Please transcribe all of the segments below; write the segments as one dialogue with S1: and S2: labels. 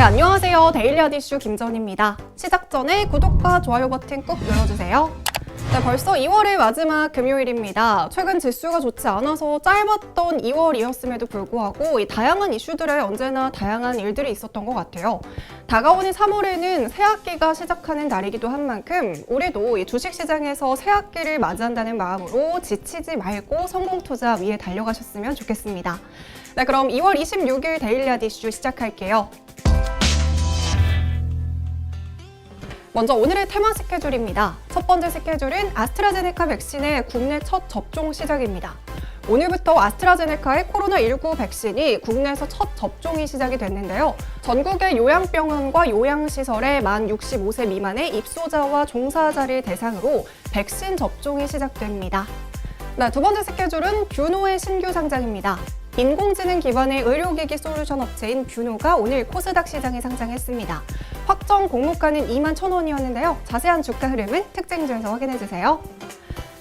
S1: 안녕하세요. 데일리 핫이슈 김전희입니다. 시작 전에 구독과 좋아요 버튼 꼭 눌러주세요. 네, 벌써 2월의 마지막 금요일입니다. 최근 지수가 좋지 않아서 짧았던 2월이었음에도 불구하고 이 다양한 이슈들에 언제나 다양한 일들이 있었던 것 같아요. 다가오는 3월에는 새학기가 시작하는 날이기도 한 만큼 우리도 이 주식시장에서 새학기를 맞이한다는 마음으로 지치지 말고 성공투자 위에 달려가셨으면 좋겠습니다. 네, 그럼 2월 26일 데일리 핫 이슈 시작할게요. 먼저 오늘의 테마 스케줄입니다. 첫 번째 스케줄은 아스트라제네카 백신의 국내 첫 접종 시작입니다. 오늘부터 아스트라제네카의 코로나19 백신이 국내에서 첫 접종이 시작이 됐는데요. 전국의 요양병원과 요양시설의 만 65세 미만의 입소자와 종사자를 대상으로 백신 접종이 시작됩니다. 네, 두 번째 스케줄은 뷰노의 신규 상장입니다. 인공지능 기반의 의료기기 솔루션 업체인 뷰노가 오늘 코스닥 시장에 상장했습니다. 확정 공모가는 21,000원이었는데요. 자세한 주가 흐름은 특징주에서 확인해주세요.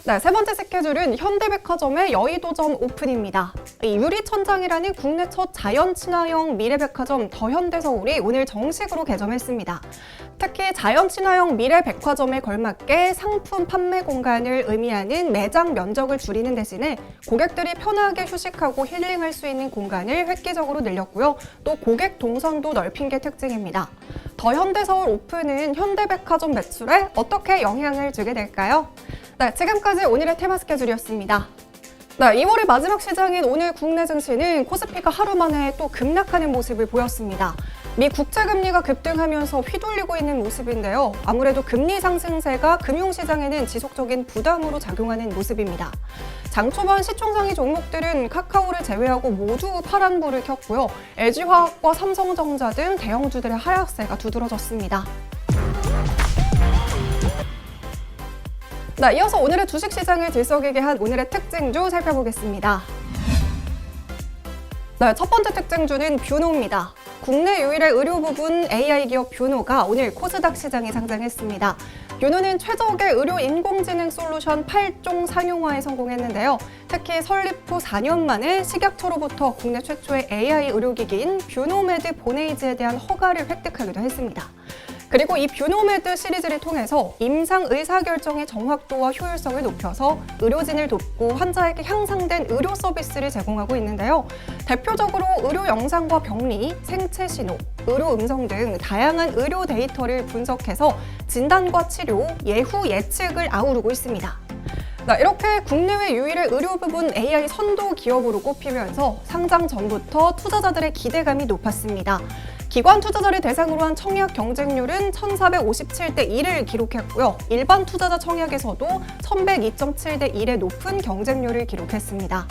S1: 네, 세 번째 스케줄은 현대백화점의 여의도점 오픈입니다. 유리천장이라는 국내 첫 자연 친화형 미래백화점 더현대서울이 오늘 정식으로 개점했습니다. 특히 자연 친화형 미래백화점에 걸맞게 상품 판매 공간을 의미하는 매장 면적을 줄이는 대신에 고객들이 편하게 휴식하고 힐링할 수 있는 공간을 획기적으로 늘렸고요. 또 고객 동선도 넓힌 게 특징입니다. 더현대서울 오픈은 현대백화점 매출에 어떻게 영향을 주게 될까요? 네, 지금까지 오늘의 테마 스케줄이었습니다. 네, 2월의 마지막 시장인 오늘 국내 증시는 코스피가 하루 만에 또 급락하는 모습을 보였습니다. 미 국채금리가 급등하면서 휘둘리고 있는 모습인데요. 아무래도 금리 상승세가 금융시장에는 지속적인 부담으로 작용하는 모습입니다. 장 초반 시총상위 종목들은 카카오를 제외하고 모두 파란불을 켰고요. LG화학과 삼성전자 등 대형주들의 하락세가 두드러졌습니다. 네, 이어서 오늘의 주식시장을 들썩이게 한 오늘의 특징주 살펴보겠습니다. 네, 첫 번째 특징주는 뷰노입니다. 국내 유일의 의료 부분 AI 기업 뷰노가 오늘 코스닥 시장에 상장했습니다. 뷰노는 최적의 의료 인공지능 솔루션 8종 상용화에 성공했는데요. 특히 설립 후 4년 만에 식약처로부터 국내 최초의 AI 의료기기인 뷰노메드 보네이즈에 대한 허가를 획득하기도 했습니다. 그리고 이 뷰노메드 시리즈를 통해서 임상 의사결정의 정확도와 효율성을 높여서 의료진을 돕고 환자에게 향상된 의료 서비스를 제공하고 있는데요. 대표적으로 의료 영상과 병리, 생체 신호, 의료 음성 등 다양한 의료 데이터를 분석해서 진단과 치료, 예후 예측을 아우르고 있습니다. 이렇게 국내외 유일의 의료 부분 AI 선도 기업으로 꼽히면서 상장 전부터 투자자들의 기대감이 높았습니다. 기관 투자자를 대상으로 한 청약 경쟁률은 1,457대 1을 기록했고요. 일반 투자자 청약에서도 1,102.7대 1의 높은 경쟁률을 기록했습니다.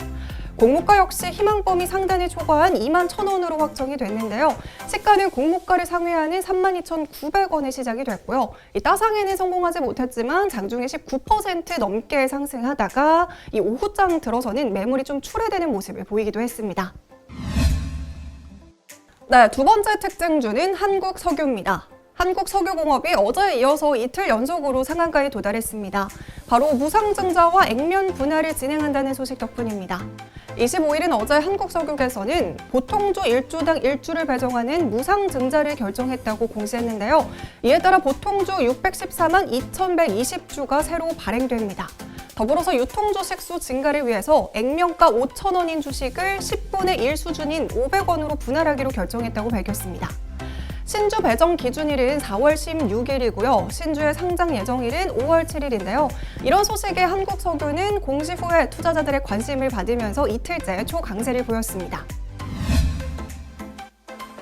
S1: 공모가 역시 희망범위 상단을 초과한 21,000원으로 확정이 됐는데요. 시가는 공모가를 상회하는 32,900원에 시작이 됐고요. 이 따상에는 성공하지 못했지만 장중에 19% 넘게 상승하다가 이 오후장 들어서는 매물이 좀 출회되는 모습을 보이기도 했습니다. 네, 두 번째 특징주는 한국석유입니다. 한국석유공업이 어제에 이어서 이틀 연속으로 상한가에 도달했습니다. 바로 무상증자와 액면 분할을 진행한다는 소식 덕분입니다. 25일은 어제 한국석유에서는 보통주 1주당 1주를 배정하는 무상증자를 결정했다고 공시했는데요. 이에 따라 보통주 614만 2,120주가 새로 발행됩니다. 더불어서 유통주 식수 증가를 위해서 액면가 5,000원인 주식을 10분의 1 수준인 500원으로 분할하기로 결정했다고 밝혔습니다. 신주 배정 기준일은 4월 16일이고요. 신주의 상장 예정일은 5월 7일인데요. 이런 소식에 한국석유는 공시 후에 투자자들의 관심을 받으면서 이틀째 초강세를 보였습니다.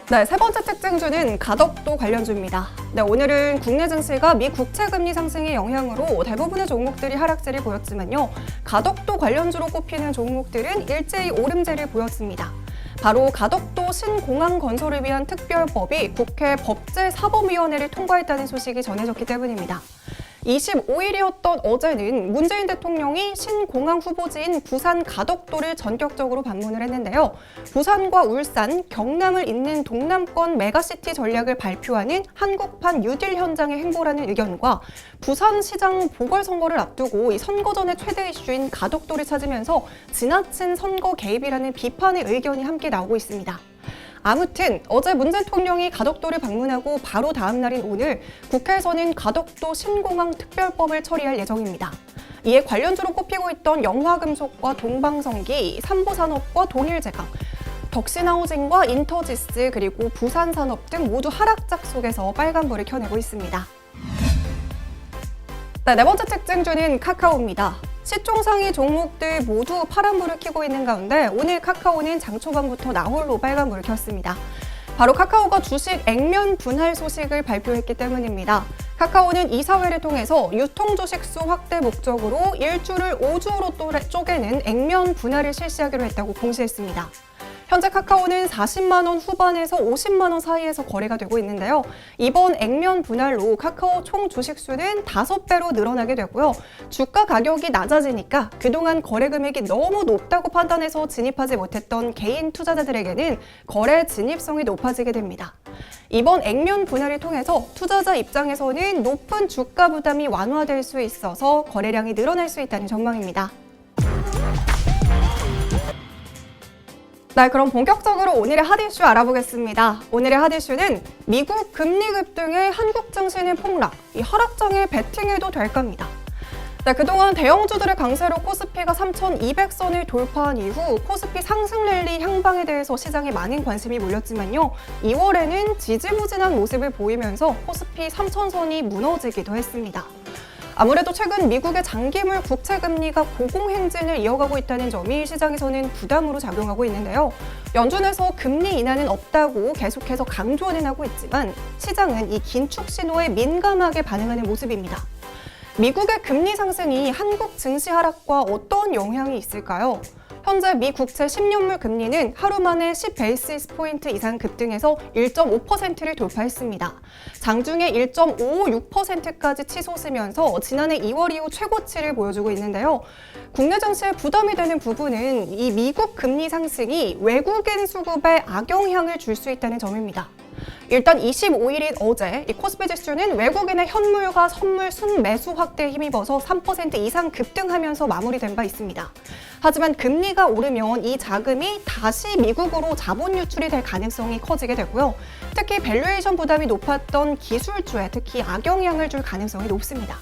S1: 네, 세 번째 특징주는 가덕도 관련주입니다. 네, 오늘은 국내 증시가 미 국채금리 상승의 영향으로 대부분의 종목들이 하락세를 보였지만요. 가덕도 관련주로 꼽히는 종목들은 일제히 오름세를 보였습니다. 바로 가덕도 신공항 건설을 위한 특별법이 국회 법제사법위원회를 통과했다는 소식이 전해졌기 때문입니다. 25일이었던 어제는 문재인 대통령이 신공항 후보지인 부산 가덕도를 전격적으로 방문을 했는데요. 부산과 울산, 경남을 잇는 동남권 메가시티 전략을 발표하는 한국판 뉴딜 현장의 행보라는 의견과 부산시장 보궐선거를 앞두고 이 선거 전의 최대 이슈인 가덕도를 찾으면서 지나친 선거 개입이라는 비판의 의견이 함께 나오고 있습니다. 아무튼 어제 문 대통령이 가덕도를 방문하고 바로 다음 날인 오늘 국회에서는 가덕도 신공항 특별법을 처리할 예정입니다. 이에 관련주로 꼽히고 있던 영화금속과 동방성기, 삼보산업과 동일제강, 덕신하우징과 인터지스 그리고 부산산업 등 모두 하락작 속에서 빨간불을 켜내고 있습니다. 네 번째 특징주는 카카오입니다. 시총상위 종목들 모두 파란불을 켜고 있는 가운데 오늘 카카오는 장 초반부터 나홀로 빨간불을 켰습니다. 바로 카카오가 주식 액면 분할 소식을 발표했기 때문입니다. 카카오는 이사회를 통해서 유통주식수 확대 목적으로 1주를 5주로 쪼개는 액면 분할을 실시하기로 했다고 공시했습니다. 현재 카카오는 40만 원 후반에서 50만 원 사이에서 거래가 되고 있는데요. 이번 액면 분할로 카카오 총 주식수는 5배로 늘어나게 되고요. 주가 가격이 낮아지니까 그동안 거래 금액이 너무 높다고 판단해서 진입하지 못했던 개인 투자자들에게는 거래 진입성이 높아지게 됩니다. 이번 액면 분할을 통해서 투자자 입장에서는 높은 주가 부담이 완화될 수 있어서 거래량이 늘어날 수 있다는 전망입니다. 네, 그럼 본격적으로 오늘의 핫 이슈 알아보겠습니다. 오늘의 핫 이슈는 미국 금리 급등에 한국 증시는 폭락, 이 하락장에 베팅해도 될까입니다. 네, 그동안 대형주들의 강세로 코스피가 3,200선을 돌파한 이후 코스피 상승 랠리 향방에 대해서 시장에 많은 관심이 몰렸지만요. 2월에는 지지부진한 모습을 보이면서 코스피 3,000선이 무너지기도 했습니다. 아무래도 최근 미국의 장기물 국채금리가 고공행진을 이어가고 있다는 점이 시장에서는 부담으로 작용하고 있는데요. 연준에서 금리 인하는 없다고 계속해서 강조는 하고 있지만 시장은 이 긴축 신호에 민감하게 반응하는 모습입니다. 미국의 금리 상승이 한국 증시 하락과 어떤 영향이 있을까요? 현재 미 국채 10년물 금리는 하루 만에 10베이시스 포인트 이상 급등해서 1.5%를 돌파했습니다. 장중에 1.56%까지 치솟으면서 지난해 2월 이후 최고치를 보여주고 있는데요. 국내 증시에 부담이 되는 부분은 이 미국 금리 상승이 외국인 수급에 악영향을 줄 수 있다는 점입니다. 일단 25일인 어제 이 코스피 지수는 외국인의 현물과 선물 순매수 확대에 힘입어서 3% 이상 급등하면서 마무리된 바 있습니다. 하지만 금리가 오르면 이 자금이 다시 미국으로 자본 유출이 될 가능성이 커지게 되고요. 특히 밸류에이션 부담이 높았던 기술주에 특히 악영향을 줄 가능성이 높습니다.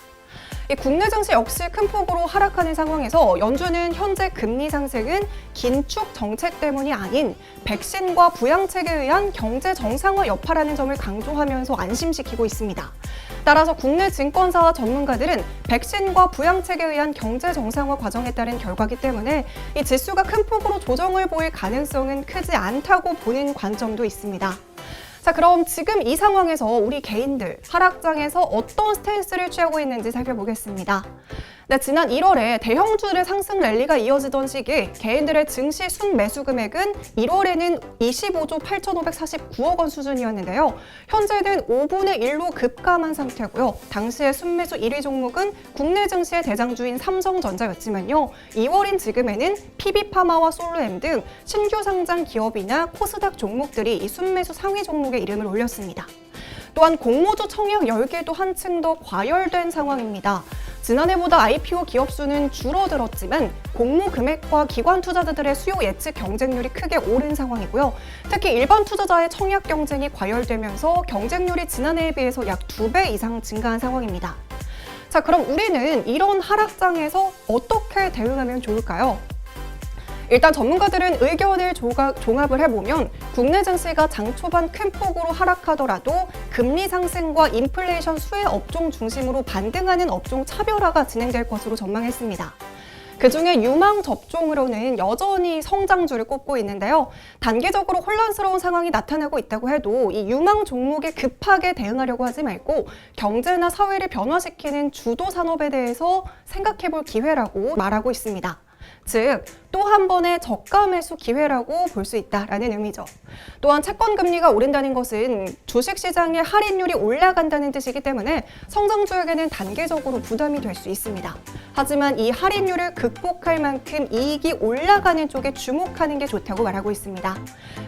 S1: 국내 증시 역시 큰 폭으로 하락하는 상황에서 연준은 현재 금리 상승은 긴축 정책 때문이 아닌 백신과 부양책에 의한 경제 정상화 여파라는 점을 강조하면서 안심시키고 있습니다. 따라서 국내 증권사와 전문가들은 백신과 부양책에 의한 경제 정상화 과정에 따른 결과이기 때문에 이 지수가 큰 폭으로 조정을 보일 가능성은 크지 않다고 보는 관점도 있습니다. 자, 그럼 지금 이 상황에서 우리 개인들 하락장에서 어떤 스탠스를 취하고 있는지 살펴보겠습니다. 네, 지난 1월에 대형주들의 상승 랠리가 이어지던 시기 개인들의 증시 순매수 금액은 1월에는 25조 8,549억 원 수준이었는데요. 현재는 5분의 1로 급감한 상태고요. 당시의 순매수 1위 종목은 국내 증시의 대장주인 삼성전자였지만요. 2월인 지금에는 PB파마와 솔루엠 등 신규 상장 기업이나 코스닥 종목들이 이 순매수 상위 종목에 이름을 올렸습니다. 또한 공모주 청약 10개도 한층 더 과열된 상황입니다. 지난해보다 IPO 기업 수는 줄어들었지만 공모 금액과 기관 투자자들의 수요 예측 경쟁률이 크게 오른 상황이고요. 특히 일반 투자자의 청약 경쟁이 과열되면서 경쟁률이 지난해에 비해서 약 2배 이상 증가한 상황입니다. 자, 그럼 우리는 이런 하락장에서 어떻게 대응하면 좋을까요? 일단 전문가들은 의견을 종합을 해보면 국내 증시가 장 초반 큰 폭으로 하락하더라도 금리 상승과 인플레이션 수혜 업종 중심으로 반등하는 업종 차별화가 진행될 것으로 전망했습니다. 그중에 유망 접종으로는 여전히 성장주를 꼽고 있는데요. 단기적으로 혼란스러운 상황이 나타나고 있다고 해도 이 유망 종목에 급하게 대응하려고 하지 말고 경제나 사회를 변화시키는 주도 산업에 대해서 생각해볼 기회라고 말하고 있습니다. 즉, 또 한 번의 저가 매수 기회라고 볼 수 있다라는 의미죠. 또한 채권 금리가 오른다는 것은 주식시장의 할인율이 올라간다는 뜻이기 때문에 성장주에게는 단기적으로 부담이 될 수 있습니다. 하지만 이 할인율을 극복할 만큼 이익이 올라가는 쪽에 주목하는 게 좋다고 말하고 있습니다.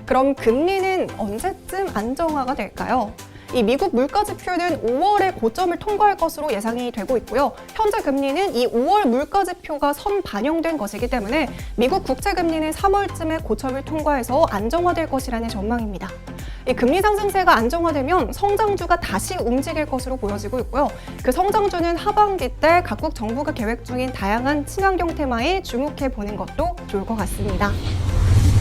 S1: 그럼 금리는 언제쯤 안정화가 될까요? 이 미국 물가지표는 5월에 고점을 통과할 것으로 예상이 되고 있고요. 현재 금리는 이 5월 물가지표가 선반영된 것이기 때문에 미국 국채금리는 3월쯤에 고점을 통과해서 안정화될 것이라는 전망입니다. 이 금리 상승세가 안정화되면 성장주가 다시 움직일 것으로 보여지고 있고요. 그 성장주는 하반기 때 각국 정부가 계획 중인 다양한 친환경 테마에 주목해 보는 것도 좋을 것 같습니다.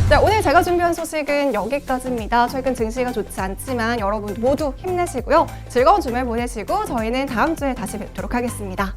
S1: 자, 오늘 제가 준비한 소식은 여기까지입니다. 최근 증시가 좋지 않지만 여러분 모두 힘내시고요. 즐거운 주말 보내시고 저희는 다음 주에 다시 뵙도록 하겠습니다.